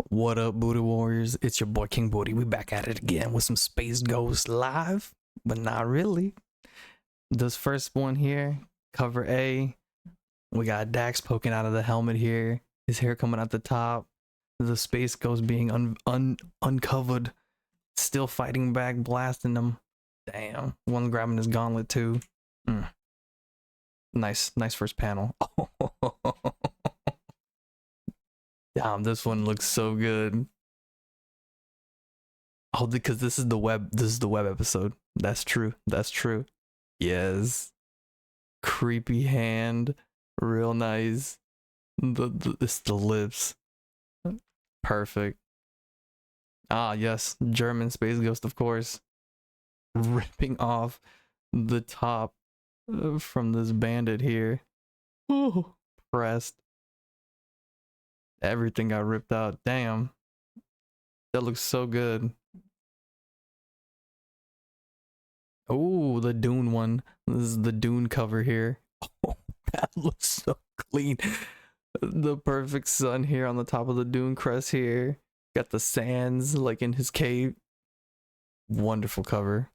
What up, Booty Warriors? It's your boy King Booty. We back at it again with some Space Ghost live, but not really. This first one here, cover A, we got Dax poking out of the helmet here. His hair coming out the top. The Space Ghost being uncovered, still fighting back, blasting them. Damn, one grabbing his gauntlet too. Nice first panel. Damn, this one looks so good. Oh, because this is the web episode. That's true. Yes. Creepy hand. Real nice. It's the lips. Perfect. Ah, yes. German Space Ghost, of course. Ripping off the top from this bandit here. Oh, pressed. Everything got ripped out. Damn. That looks so good. Oh, the Dune one. This is the Dune cover here. Oh, that looks so clean. The perfect sun here on the top of the Dune crest here. Got the sands like in his cave. Wonderful cover.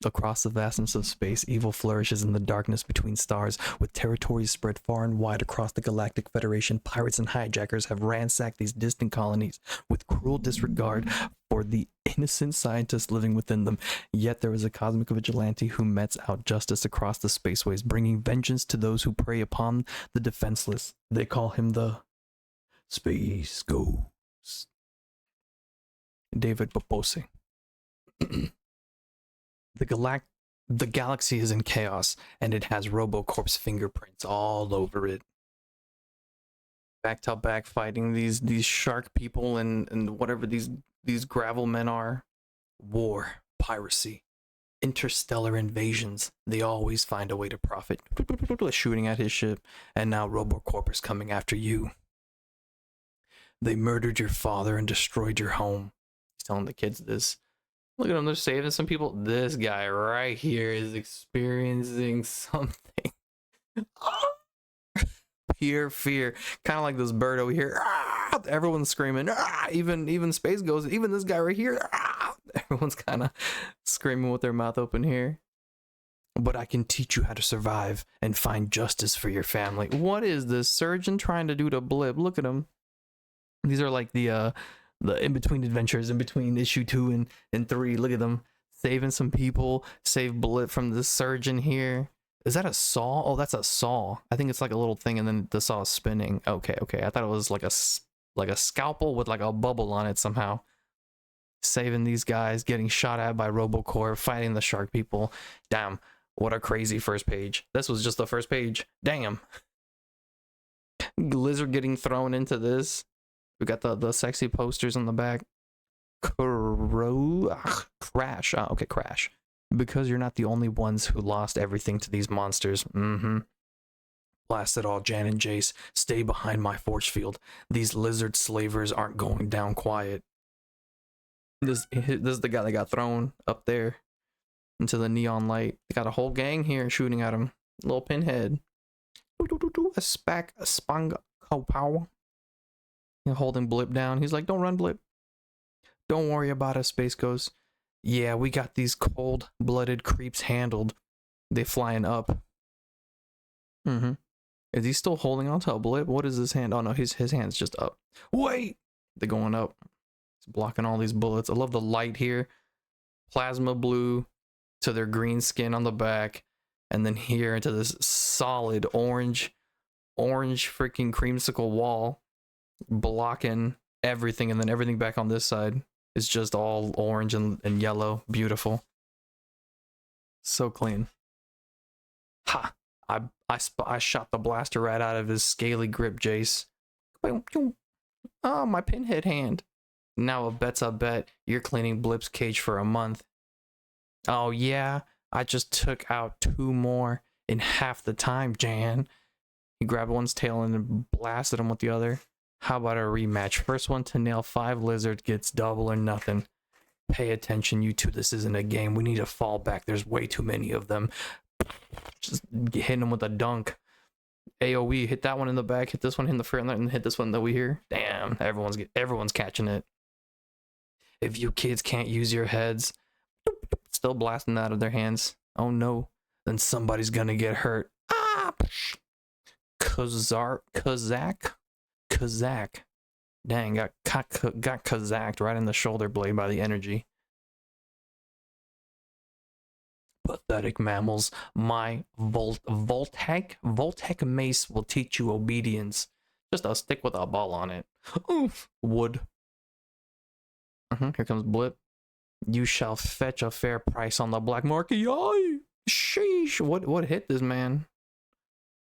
Across the vastness of space, evil flourishes in the darkness between stars. With territories spread far and wide across the Galactic Federation, pirates and hijackers have ransacked these distant colonies with cruel disregard for the innocent scientists living within them. Yet there is a cosmic vigilante who metes out justice across the spaceways, bringing vengeance to those who prey upon the defenseless. They call him the Space Ghost. David Popose. The galaxy is in chaos, and it has RoboCorp's fingerprints all over it. Back to back fighting these shark people and whatever these gravel men are. War, piracy, interstellar invasions. They always find a way to profit. Shooting at his ship, and now RoboCorp is coming after you. They murdered your father and destroyed your home. He's telling the kids this. Look at them, they're saving some people. This guy right here is experiencing something. Pure fear. Kind of like this bird over here. Everyone's screaming. Even Space Ghost. Even this guy right here. Everyone's kind of screaming with their mouth open here. But I can teach you how to survive and find justice for your family. What is this surgeon trying to do to Blip? Look at him. These are like the in-between adventures, in between issue 2 and 3. Look at them saving some people. Save Blip from the surgeon here. Is that a saw? Oh, that's a saw. I think it's like a little thing and then the saw is spinning. Okay. I thought it was like a scalpel with like a bubble on it somehow. Saving these guys, getting shot at by RoboCorp, fighting the shark people. Damn, what a crazy first page. This was just the first page. Damn. Lizard getting thrown into this. We got the sexy posters on the back. Crash. Oh, okay, Crash. Because you're not the only ones who lost everything to these monsters. Blast it all, Jan and Jace. Stay behind my force field. These lizard slavers aren't going down quiet. This is the guy that got thrown up there into the neon light. They got a whole gang here shooting at him. Little pinhead. A spang power. Holding Blip down. He's like, don't run, Blip. Don't worry about us, Space Ghost. Yeah, we got these cold-blooded creeps handled. They flying up. Is he still holding on to a Blip? What is his hand? Oh no, his hand's just up. Wait! They're going up. He's blocking all these bullets. I love the light here. Plasma blue to their green skin on the back. And then here into this solid orange freaking creamsicle wall. Blocking everything, and then everything back on this side is just all orange and yellow. Beautiful. So clean. Ha! I shot the blaster right out of his scaly grip, Jace. Oh, my pinhead hand. Now a bet's a bet. You're cleaning Blip's cage for a month. Oh yeah? I just took out 2 more in half the time, Jan. He grabbed one's tail and blasted him with the other. How about a rematch? First one to nail 5 lizards gets double or nothing. Pay attention, you two. This isn't a game. We need to fall back. There's way too many of them. Just hitting them with a dunk. AoE, hit that one in the back, hit this one in the front, and hit this one that we hear. Damn, everyone's catching it. If you kids can't use your heads, still blasting that out of their hands. Oh no, then somebody's gonna get hurt. Ah, Kazak. Dang, got Kazaked right in the shoulder blade by the energy. Pathetic mammals. My Voltec mace will teach you obedience. Just a stick with a ball on it. Oof. Wood. Here comes Blip. You shall fetch a fair price on the black market. Yay! Sheesh. What hit this man?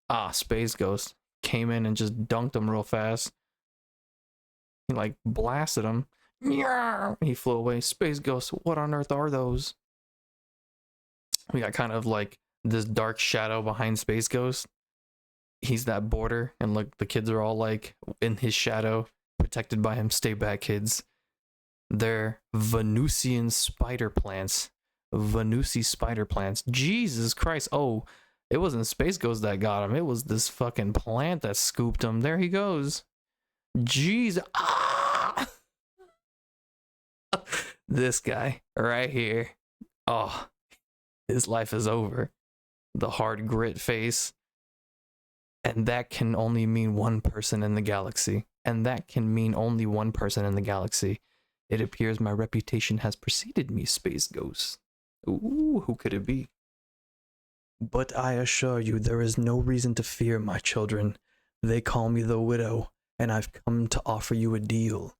Ah, Space Ghost came in and just dunked him real fast. He like blasted him. He flew away. Space Ghost, what on earth are those? We got kind of like this dark shadow behind Space Ghost. He's that border, and look, the kids are all like in his shadow, protected by him. Stay back, kids. They're Venusian spider plants. Venusi spider plants. Jesus Christ. Oh, it wasn't Space Ghost that got him. It was this fucking plant that scooped him. There he goes. Jeez. Ah! This guy right here. Oh, his life is over. The hard grit face. And that can only mean one person in the galaxy. And that can mean only one person in the galaxy. It appears my reputation has preceded me, Space Ghost. Ooh, who could it be? But I assure you, there is no reason to fear, my children. They call me the Widow, and I've come to offer you a deal.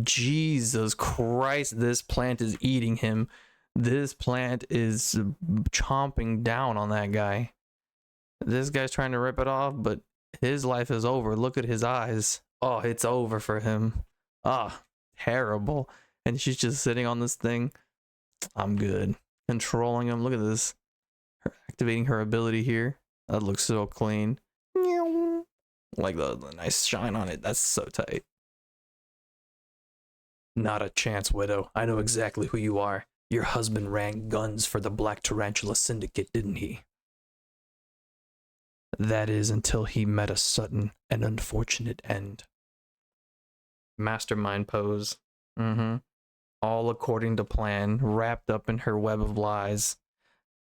Jesus Christ, this plant is eating him. This plant is chomping down on that guy. This guy's trying to rip it off, but his life is over. Look at his eyes. Oh, it's over for him. Ah, terrible. And she's just sitting on this thing. I'm good. Controlling him. Look at this. Her activating her ability here. That looks so clean. Like the nice shine on it. That's so tight. Not a chance, Widow. I know exactly who you are. Your husband ran guns for the Black Tarantula Syndicate, didn't he? That is until he met a sudden and unfortunate end. Mastermind pose. All according to plan, wrapped up in her web of lies.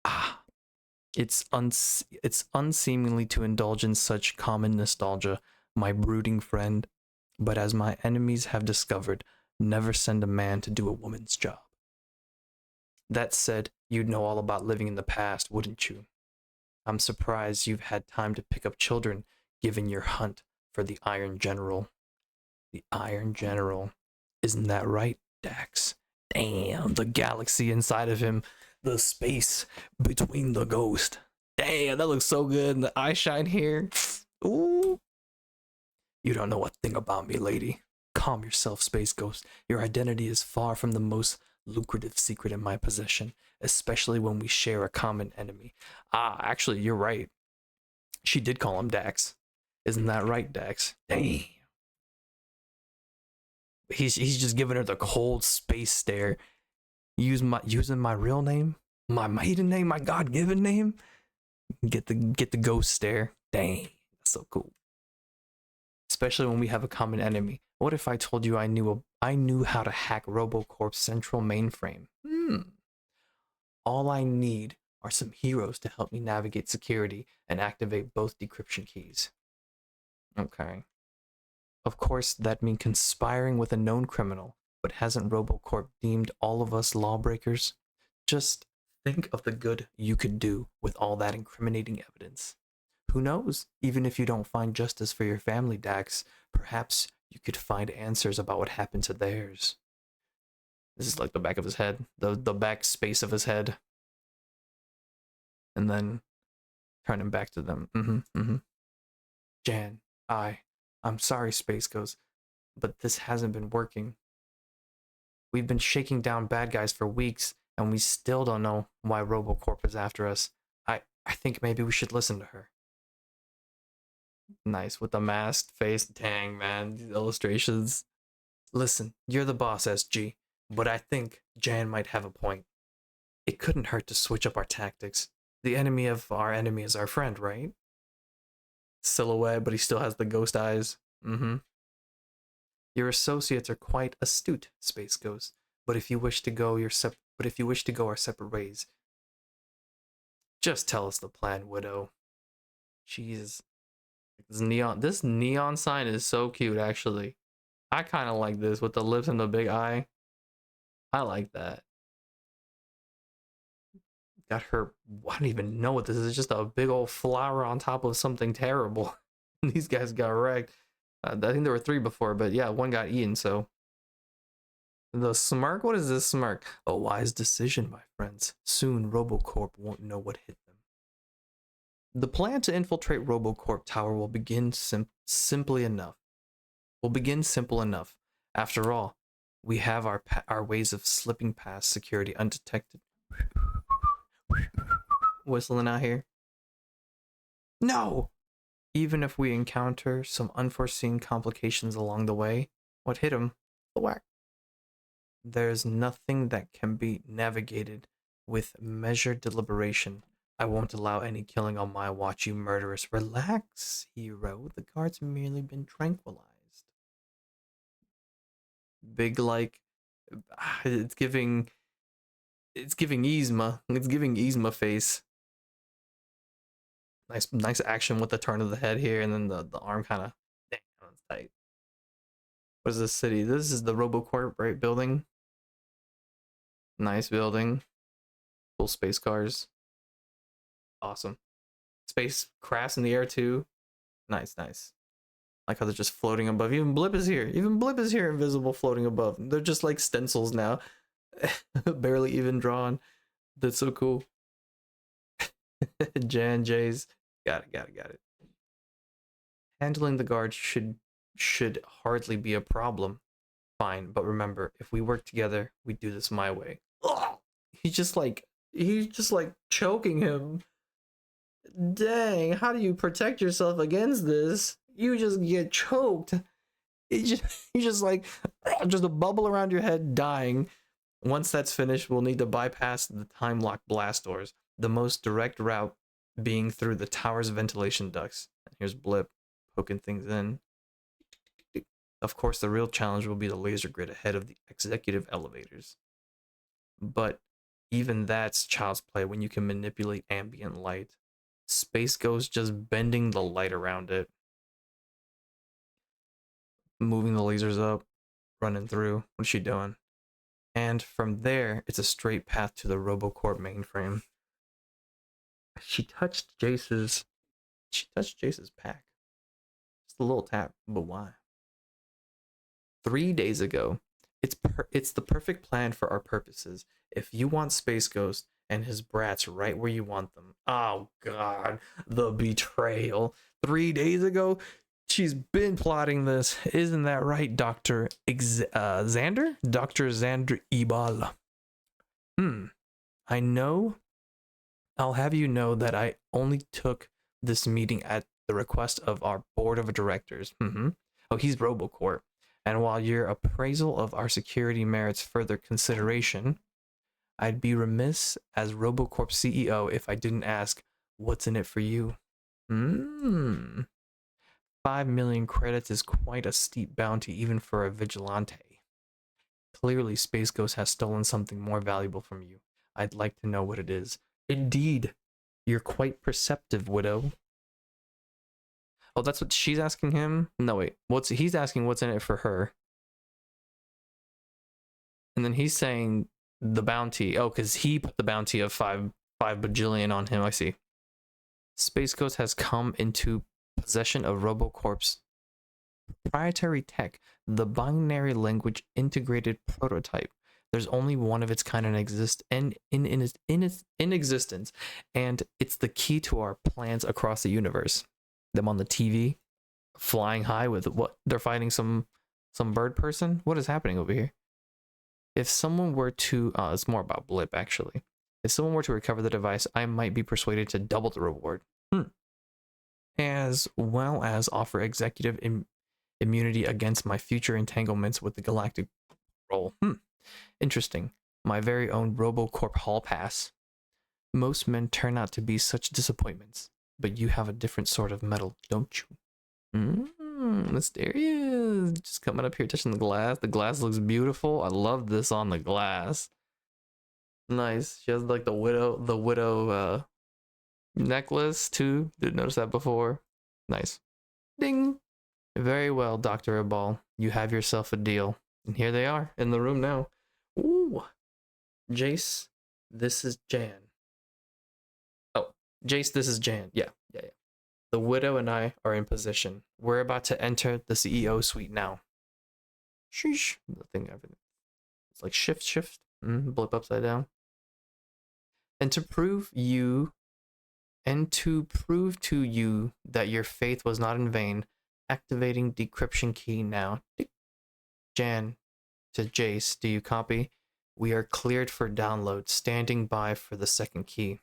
Ah, it's unseemly to indulge in such common nostalgia, my brooding friend, but as my enemies have discovered, never send a man to do a woman's job. That said, you'd know all about living in the past, wouldn't you? I'm surprised you've had time to pick up children, given your hunt for the Iron General. The Iron General. Isn't that right, Dax? Damn, the galaxy inside of him. The space between the ghost. Damn, that looks so good. And the eye shine here. Ooh. You don't know a thing about me, lady. Calm yourself, Space Ghost. Your identity is far from the most lucrative secret in my possession, especially when we share a common enemy. Ah, actually, you're right. She did call him Dax. Isn't that right, Dax? Damn. He's just giving her the cold space stare. Using my real name, my maiden name, my God-given name. Get the ghost stare. Dang, that's so cool. Especially when we have a common enemy. What if I told you I knew how to hack RoboCorp's central mainframe? All I need are some heroes to help me navigate security and activate both decryption keys. Okay. Of course, that means conspiring with a known criminal, but hasn't RoboCorp deemed all of us lawbreakers? Just think of the good you could do with all that incriminating evidence. Who knows? Even if you don't find justice for your family, Dax, perhaps you could find answers about what happened to theirs. This is like the back of his head, the back space of his head. And then turn him back to them. Jan, I'm sorry, Space Ghost, but this hasn't been working. We've been shaking down bad guys for weeks, and we still don't know why RoboCorp is after us. I think maybe we should listen to her. Nice, with the masked face. Dang, man, these illustrations. Listen, you're the boss, SG, but I think Jan might have a point. It couldn't hurt to switch up our tactics. The enemy of our enemy is our friend, right? silhouette, but he still has the ghost eyes. Mm-hmm. Your associates are quite astute, Space Ghost. But if you wish to go our separate ways, just tell us the plan, Widow. Jesus. This neon sign is so cute, actually. I kind of like this with the lips and the big eye. I like that. Got her. I don't even know what this is. It's just a big old flower on top of something terrible. These guys got wrecked. I think there were 3 before, but yeah, 1 got eaten. So the smirk. What is this smirk? A wise decision, my friends. Soon, RoboCorp won't know what hit them. The plan to infiltrate RoboCorp Tower will begin simple enough. After all, we have our ways of slipping past security undetected. Whistling out here. No! Even if we encounter some unforeseen complications along the way, what hit him? The whack. There's nothing that can be navigated with measured deliberation. I won't allow any killing on my watch, you murderous. Relax, hero. The guard's merely been tranquilized. Big, like, it's giving Yzma. It's giving Yzma face. Nice action with the turn of the head here, and then the arm kind of, damn, that's tight. What is this city? This is the RoboCorp, right? Building. Nice building. Cool space cars. Awesome. Space crafts in the air too. Nice. Like how they're just floating above. Even Blip is here. Invisible, floating above. They're just like stencils now. Barely even drawn. That's so cool. Jan J's. Got it. Handling the guards should hardly be a problem. Fine, but remember, if we work together, we do this my way. Ugh! He's just like choking him. Dang, how do you protect yourself against this? You just get choked. You just like just a bubble around your head, dying. Once that's finished, we'll need to bypass the time lock blast doors. The most direct route being through the tower's ventilation ducts. And here's Blip poking things in. Of course, the real challenge will be the laser grid ahead of the executive elevators. But even that's child's play when you can manipulate ambient light. Space Ghost just bending the light around it. Moving the lasers up, running through. What's she doing? And from there, it's a straight path to the RoboCorp mainframe. She touched Jace's pack. Just a little tap, but why? 3 days ago, it's the perfect plan for our purposes. If you want Space Ghost and his brats right where you want them. Oh god, the betrayal. 3 days ago, she's been plotting this. Isn't that right, Dr. Xander? Dr. Xander Ebal. I know. I'll have you know that I only took this meeting at the request of our board of directors. Oh, he's RoboCorp. And while your appraisal of our security merits further consideration, I'd be remiss as RoboCorp CEO if I didn't ask, what's in it for you? 5 million credits is quite a steep bounty even for a vigilante. Clearly, Space Ghost has stolen something more valuable from you. I'd like to know what it is. Indeed, you're quite perceptive, Widow. Oh, that's what she's asking him? No, wait. He's asking what's in it for her. And then he's saying the bounty. Oh, because he put the bounty of 5 bajillion on him. I see. Space Ghost has come into possession of RoboCorp's proprietary tech, the binary language integrated prototype. There's only one of its kind in existence, and it's the key to our plans across the universe. Them on the TV, flying high with what? They're fighting some bird person? What is happening over here? If someone were to, it's more about Blip actually. If someone were to recover the device, I might be persuaded to double the reward. As well as offer executive immunity against my future entanglements with the galactic role. Interesting. My very own RoboCorp hall pass. Most men turn out to be such disappointments. but you have a different sort of metal, don't you? Mysterious. Just coming up here, touching the glass. The glass looks beautiful. I love this on the glass. Nice. She has like the widow necklace too. Didn't notice that before. Nice. Ding. Very well, Dr. Abal. You have yourself a deal. And here they are in the room now. Ooh. Jace, this is Jan. Oh, Jace, this is Jan. Yeah. The widow and I are in position. We're about to enter the CEO suite now. Sheesh. The thing, everything. It's like shift. Blip upside down. And to prove to you that your faith was not in vain, activating decryption key now. Jan to Jace, do you copy? We are cleared for download, standing by for the second key.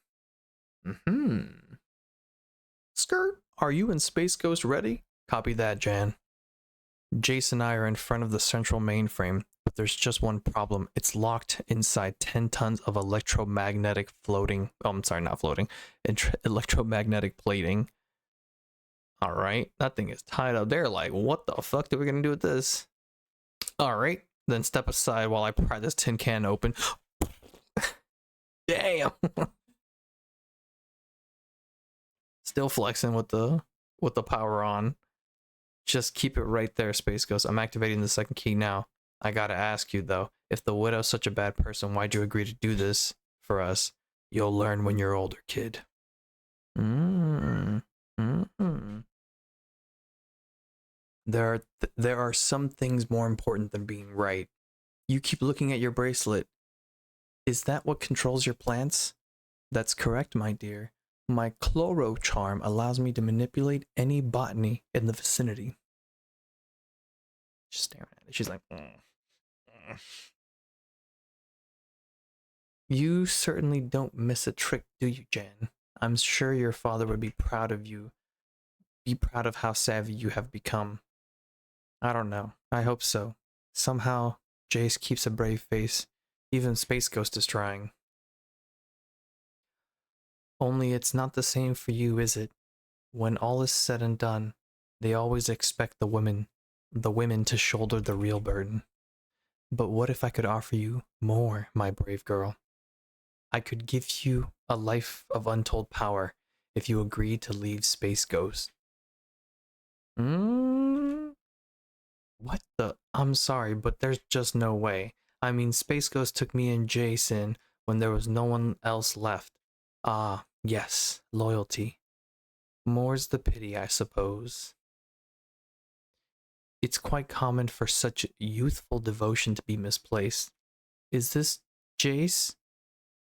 Skirt, are you and Space Ghost ready? Copy that, Jan. Jace and I are in front of the central mainframe, but there's just one problem. It's locked inside 10 tons of electromagnetic electromagnetic plating. Alright, that thing is tied up there. Like, what the fuck are we gonna do with this? Alright, then step aside while I pry this tin can open. Damn! Still flexing with the power on. Just keep it right there, Space Ghost. I'm activating the second key now. I gotta ask you though, if the widow's such a bad person, why'd you agree to do this for us? You'll learn when you're older, kid. There are some things more important than being right. You keep looking at your bracelet. Is that what controls your plants? That's correct, my dear. My chloro charm allows me to manipulate any botany in the vicinity. Just staring at it. She's like, You certainly don't miss a trick, do you, Jan? I'm sure your father would be proud of you. Be proud of how savvy you have become. I don't know. I hope so. Somehow, Jace keeps a brave face. Even Space Ghost is trying. Only it's not the same for you, is it? When all is said and done, they always expect the women to shoulder the real burden. But what if I could offer you more, my brave girl? I could give you a life of untold power if you agreed to leave Space Ghost. What the? I'm sorry, but there's just no way. I mean, Space Ghost took me and Jason when there was no one else left. Ah, yes, loyalty. More's the pity, I suppose. It's quite common for such youthful devotion to be misplaced. Is this Jace?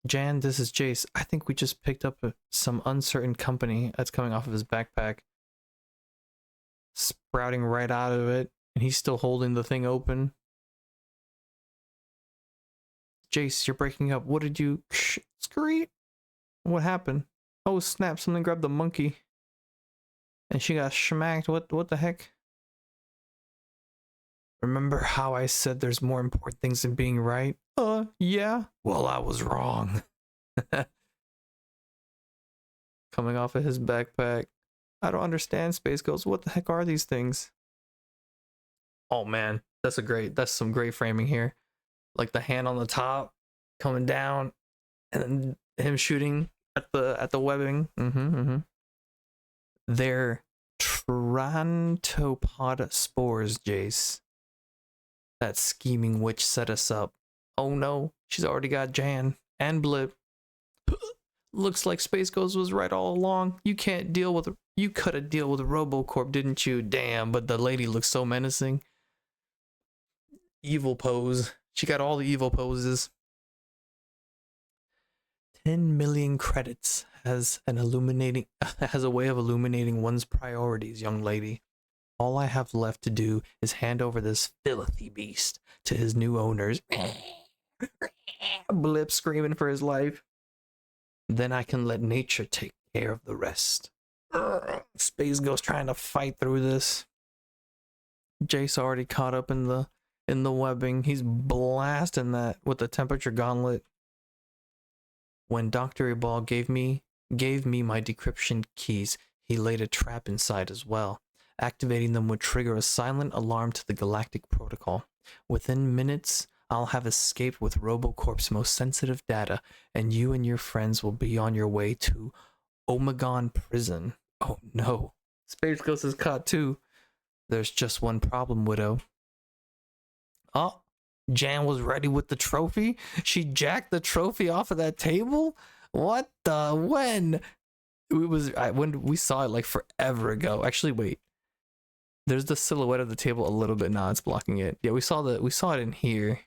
Jan, this is Jace. I think we just picked up some uncertain company that's coming off of his backpack. Sprouting right out of it, and he's still holding the thing open. Jace, you're breaking up. What did you... Screet? What happened? Oh snap, something grabbed the monkey. And she got smacked. What the heck? Remember how I said there's more important things than being right? Yeah. Well, I was wrong. Coming off of his backpack. I don't understand, Space Ghost. What the heck are these things? Oh man, that's some great framing here. Like the hand on the top coming down and then him shooting at the webbing. They're Trantopod spores, Jace. That scheming witch set us up. Oh no, she's already got Jan and Blip. Looks like Space Ghost was right all along. You could have deal with RoboCorp, didn't you? Damn, but the lady looks so menacing. Evil pose. She got all the evil poses. 10 million credits has a way of illuminating one's priorities, young lady. All I have left to do is hand over this filthy beast to his new owners. Blip screaming for his life. Then I can let nature take care of the rest. Space Ghost trying to fight through this. Jace already caught up in the webbing. He's blasting that with the temperature gauntlet. When Dr. Abal gave me gave me my decryption keys. He laid a trap inside as well. Activating them would trigger a silent alarm to the Galactic Protocol. Within minutes, I'll have escaped with RoboCorp's most sensitive data, and you and your friends will be on your way to Omegon Prison. Oh no. Space Ghost is caught too. There's just one problem, Widow. Oh, Jan was ready with the trophy? She jacked the trophy off of that table? What the? When? When we saw it like forever ago. Actually, wait. There's the silhouette of the table a little bit. Nah, it's blocking it. Yeah, we saw it in here.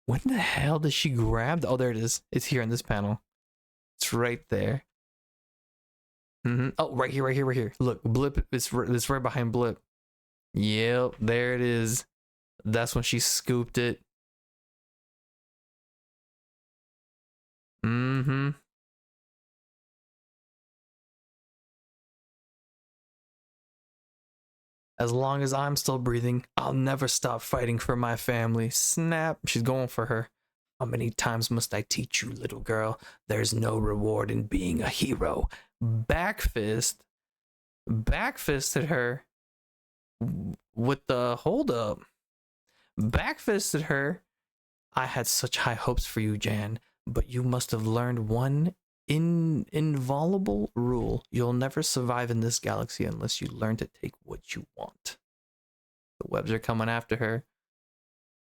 When the hell did she grab? Oh, there it is. It's here in this panel. It's right there. Oh, right here. Look, Blip. It's right behind Blip. Yep, there it is. That's when she scooped it. As long as I'm still breathing, I'll never stop fighting for my family. Snap. She's going for her. How many times must I teach you, little girl? There's no reward in being a hero. Backfisted her with the hold up. Backfisted her. I had such high hopes for you, Jan, but you must have learned one inviolable rule. You'll never survive in this galaxy unless you learn to take what you want. The webs are coming after her.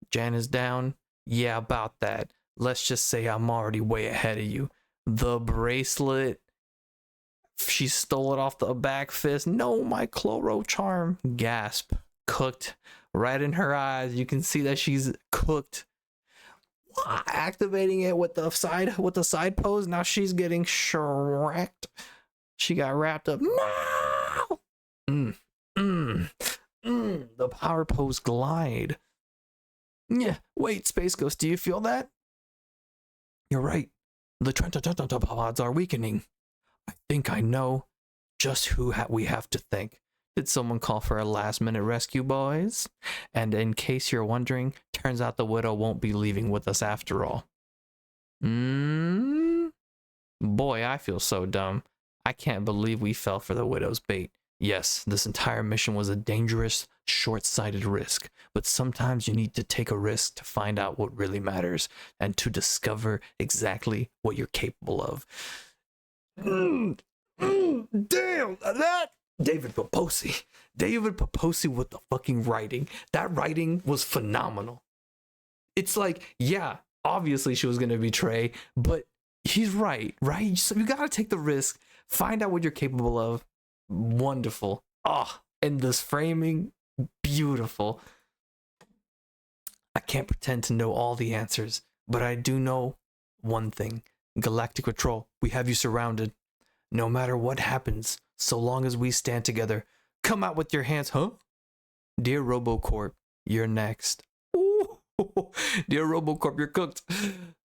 Jan is down. Yeah, about that. Let's just say I'm already way ahead of you. The bracelet. She stole it off the back fist. No, my chloro charm. Gasp. Cooked. Right in her eyes. You can see that she's cooked. Activating it with the side pose. Now she's getting shreked. She got wrapped up. No! The power pose glide. Yeah, wait, Space Ghost, do you feel that? You're right. The pods are weakening. I think I know just who we have to thank. Did someone call for a last-minute rescue, boys? And in case you're wondering, turns out the Widow won't be leaving with us after all. Boy, I feel so dumb. I can't believe we fell for the Widow's bait. Yes, this entire mission was a dangerous, short-sighted risk, but sometimes you need to take a risk to find out what really matters and to discover exactly what you're capable of. Damn, that David Paposi with the fucking writing. That writing was phenomenal. It's like, yeah, obviously she was gonna betray, but he's right? So you gotta take the risk, find out what you're capable of. Wonderful. And this framing, beautiful. I can't pretend to know all the answers, but I do know one thing. Galactic Patrol, we have you surrounded. No matter what happens, so long as we stand together, come out with your hands, huh? Dear RoboCorp, you're next. Ooh. Dear RoboCorp, you're cooked.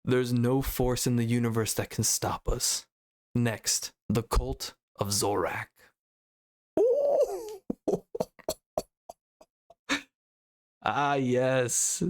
There's no force in the universe that can stop us. Next, the Cult of Zorak. Yes.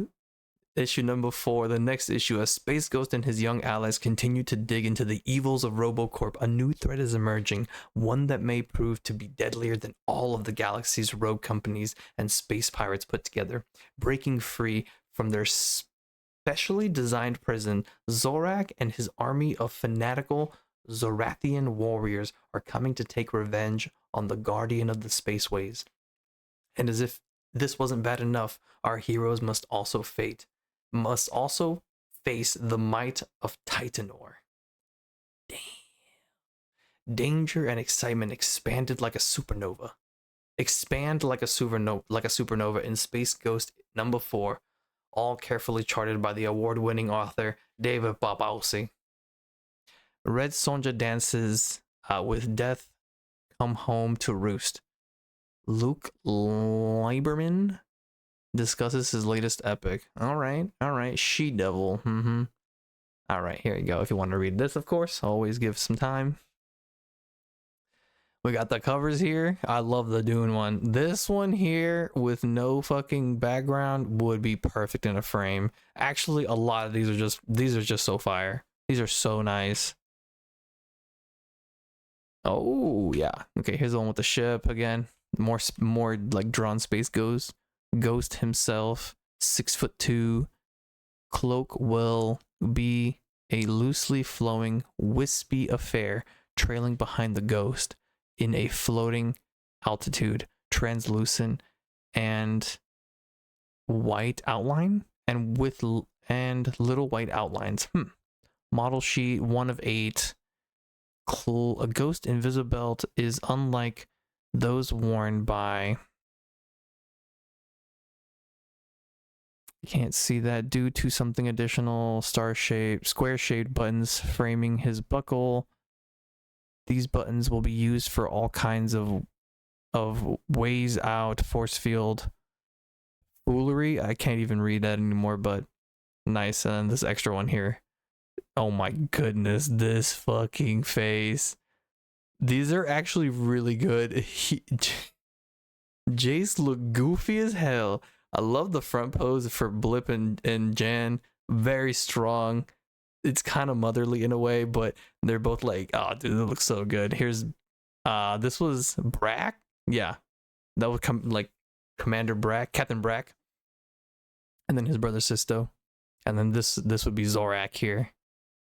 Issue number 4, the next issue, as Space Ghost and his young allies continue to dig into the evils of RoboCorp, a new threat is emerging, one that may prove to be deadlier than all of the galaxy's rogue companies and space pirates put together. Breaking free from their specially designed prison, Zorak and his army of fanatical Zorathian warriors are coming to take revenge on the Guardian of the Spaceways. And as if this wasn't bad enough, our heroes must also face the might of Titanor. Damn. Danger and excitement expand like a supernova in Space Ghost number 4, all carefully charted by the award-winning author David Paposi. Red Sonja dances with death come home to roost. Luke Lieberman discusses his latest epic. All right. She-Devil. All right, here you go. If you want to read this, of course, always give some time. We got the covers here. I love the Dune one. This one here with no fucking background would be perfect in a frame. Actually, a lot of these are just so fire. These are so nice. Oh yeah. Okay, here's the one with the ship again. More like drawn space Ghost himself, 6'2". Cloak will be a loosely flowing, wispy affair trailing behind the ghost in a floating altitude, translucent and white outline, and little white outlines. Model sheet 1 of 8. A ghost Invisibelt is unlike those worn by. You can't see that due to something additional. Square shaped buttons framing his buckle. These buttons will be used for all kinds of ways out, force field, foolery. I can't even read that anymore, but nice. And then this extra one here. Oh my goodness, this fucking face. These are actually really good. Jace look goofy as hell. I love the front pose for Blip and Jan. Very strong. It's kind of motherly in a way, but they're both like, oh, dude, it looks so good. Here's, this was Brack. Yeah, that would come like Commander Brack, Captain Brack, and then his brother Sisto, and then this would be Zorak here.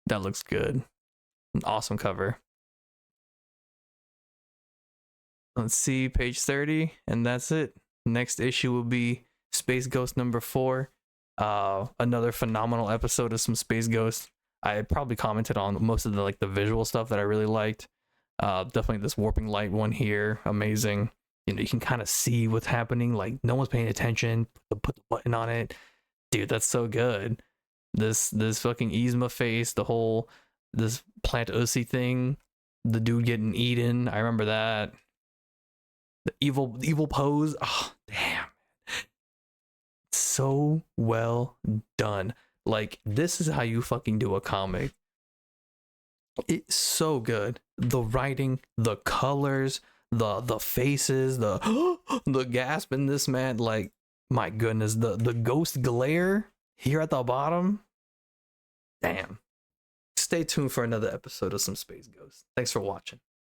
That looks good. An awesome cover. Let's see, page 30, and that's it. Next issue will be Space Ghost number 4. Another phenomenal episode of some Space Ghost. I probably commented on most of the visual stuff that I really liked. Definitely this warping light one here, amazing. You know, you can kind of see what's happening. Like no one's paying attention. Put the button on it, dude. That's so good. This fucking Yzma face, this Plant Ussi thing, the dude getting eaten. I remember that. The evil pose. Oh damn. So well done. Like this is how you fucking do a comic. It's so good. The writing, the colors, the faces, the gasp in this man. Like my goodness, the ghost glare here at the bottom. Damn. Stay tuned for another episode of some Space Ghost. Thanks for watching.